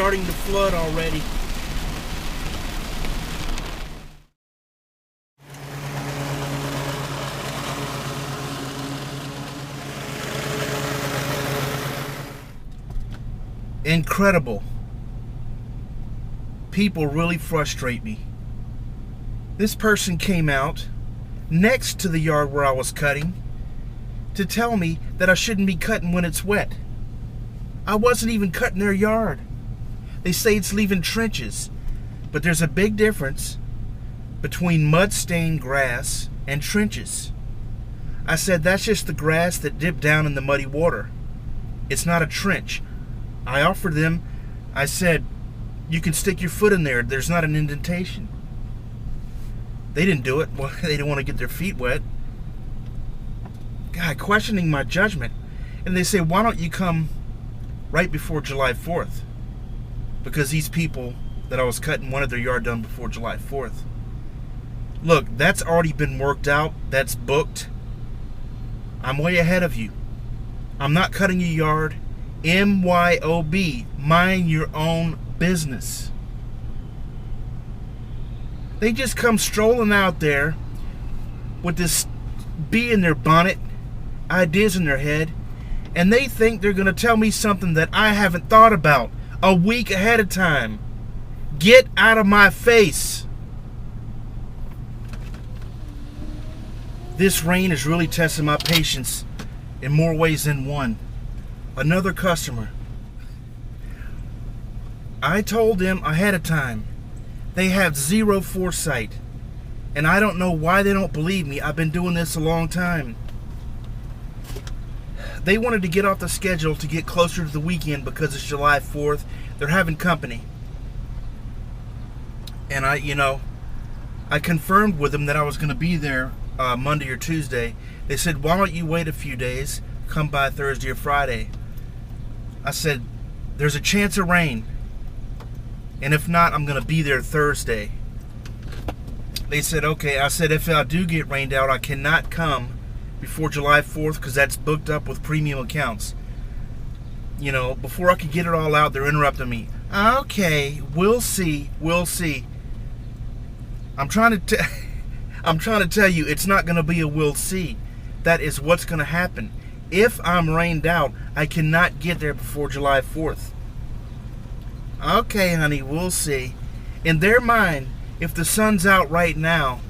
starting to flood already. Incredible. People really frustrate me. This person came out next to the yard where I was cutting to tell me that I shouldn't be cutting when it's wet. I wasn't even cutting their yard. They say it's leaving trenches, but there's a big difference between mud-stained grass and trenches. I said that's just the grass that dipped down in the muddy water. It's not a trench. I offered them, I said, you can stick your foot in there. There's not an indentation. They didn't do it. Well, they didn't want to get their feet wet. God, questioning my judgment. And they say, why don't you come right before July 4th? Because these people that I was cutting wanted their yard done before July 4th. Look, that's already been worked out. That's booked. I'm way ahead of you. I'm not cutting your yard. MYOB, mind your own business. They just come strolling out there with this bee in their bonnet, ideas in their head, and they think they're going to tell me something that I haven't thought about a week ahead of time. Get out of my face. This rain is really testing my patience in more ways than one. Another customer. I told them ahead of time. They have zero foresight. And I don't know why they don't believe me. I've been doing this a long time. They wanted to get off the schedule to get closer to the weekend because it's July 4th. They're having company. And I confirmed with them that I was going to be there Monday or Tuesday. They said, why don't you wait a few days, come by Thursday or Friday? I said, there's a chance of rain. And if not, I'm going to be there Thursday. They said, okay. I said, if I do get rained out, I cannot come before July 4th because that's booked up with premium accounts. Before I could get it all out, they're interrupting me. Okay, we'll see. We'll see. I'm trying to tell you, it's not going to be a we'll see. That is what's going to happen. If I'm rained out, I cannot get there before July 4th. Okay, honey, we'll see. In their mind, if the sun's out right now,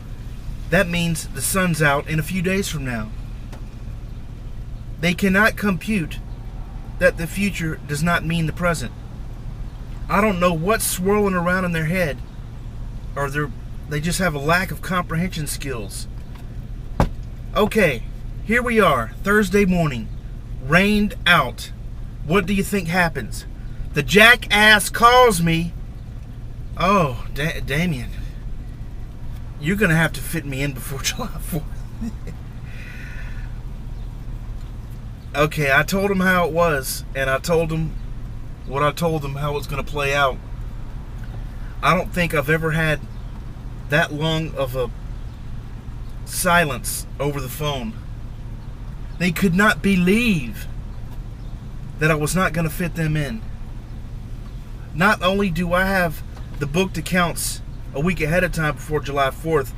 that means the sun's out in a few days from now. They cannot compute that the future does not mean the present. I don't know what's swirling around in their head, or they just have a lack of comprehension skills. Okay, here we are, Thursday morning, rained out. What do you think happens? The jackass calls me. Oh, Damien, you're going to have to fit me in before July 4th. Okay, I told him how it was, and I told him what I told him how it was going to play out. I don't think I've ever had that long of a silence over the phone. They could not believe that I was not going to fit them in. Not only do I have the booked accounts a week ahead of time before July 4th,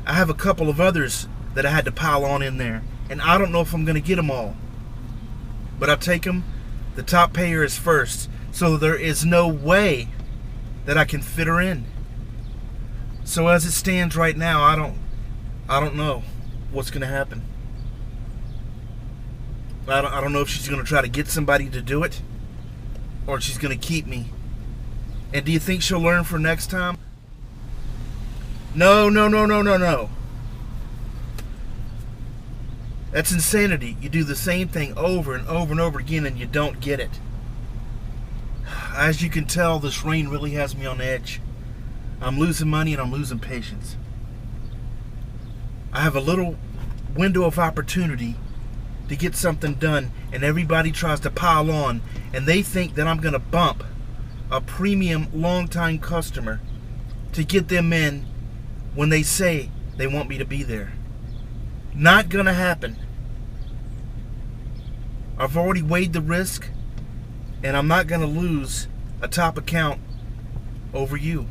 I have a couple of others that I had to pile on in there. And I don't know if I'm going to get them all. But I'll take them. The top payer is first. So there is no way that I can fit her in. So as it stands right now, I don't know what's going to happen. I don't know if she's going to try to get somebody to do it, or she's going to keep me. And do you think she'll learn for next time? No. That's insanity. You do the same thing over and over and over again and you don't get it. As you can tell, this rain really has me on edge. I'm losing money and I'm losing patience. I have a little window of opportunity to get something done, and everybody tries to pile on, and they think that I'm going to bump a premium long-time customer to get them in when they say they want me to be there. Not going to happen. I've already weighed the risk, and I'm not going to lose a top account over you.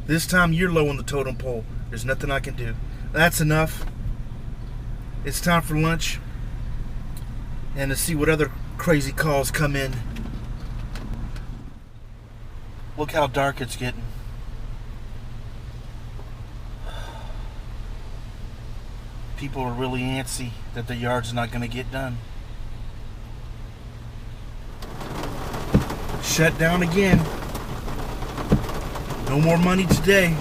This time you're low on the totem pole. There's nothing I can do. That's enough. It's time for lunch and to see what other crazy calls come in. Look how dark it's getting. People are really antsy that the yard's not going to get done. Shut down again. No more money today.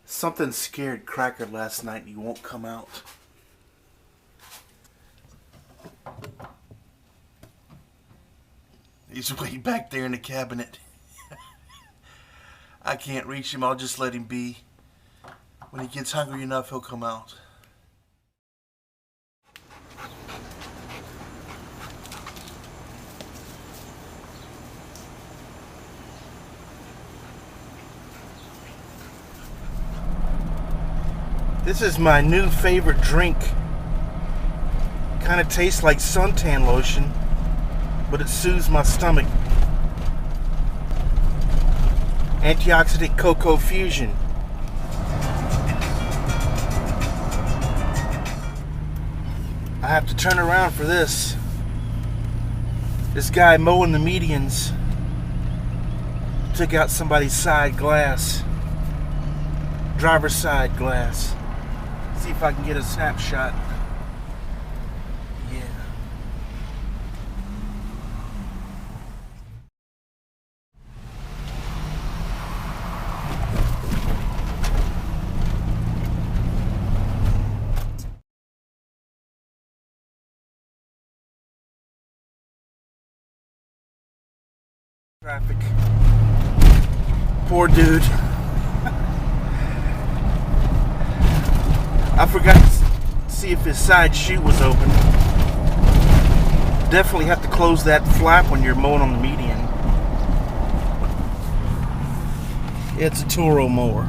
Something scared Cracker last night and he won't come out. He's way back there in the cabinet. I can't reach him. I'll just let him be. When he gets hungry enough, he'll come out. This is my new favorite drink. Kind of tastes like suntan lotion, but it soothes my stomach. Antioxidant Cocoa Fusion. I have to turn around for this. This guy mowing the medians took out somebody's side glass. Driver's side glass. See if I can get a snapshot. Yeah. Traffic. Poor dude. I forgot to see if his side chute was open. Definitely have to close that flap when you're mowing on the median. It's a Toro mower.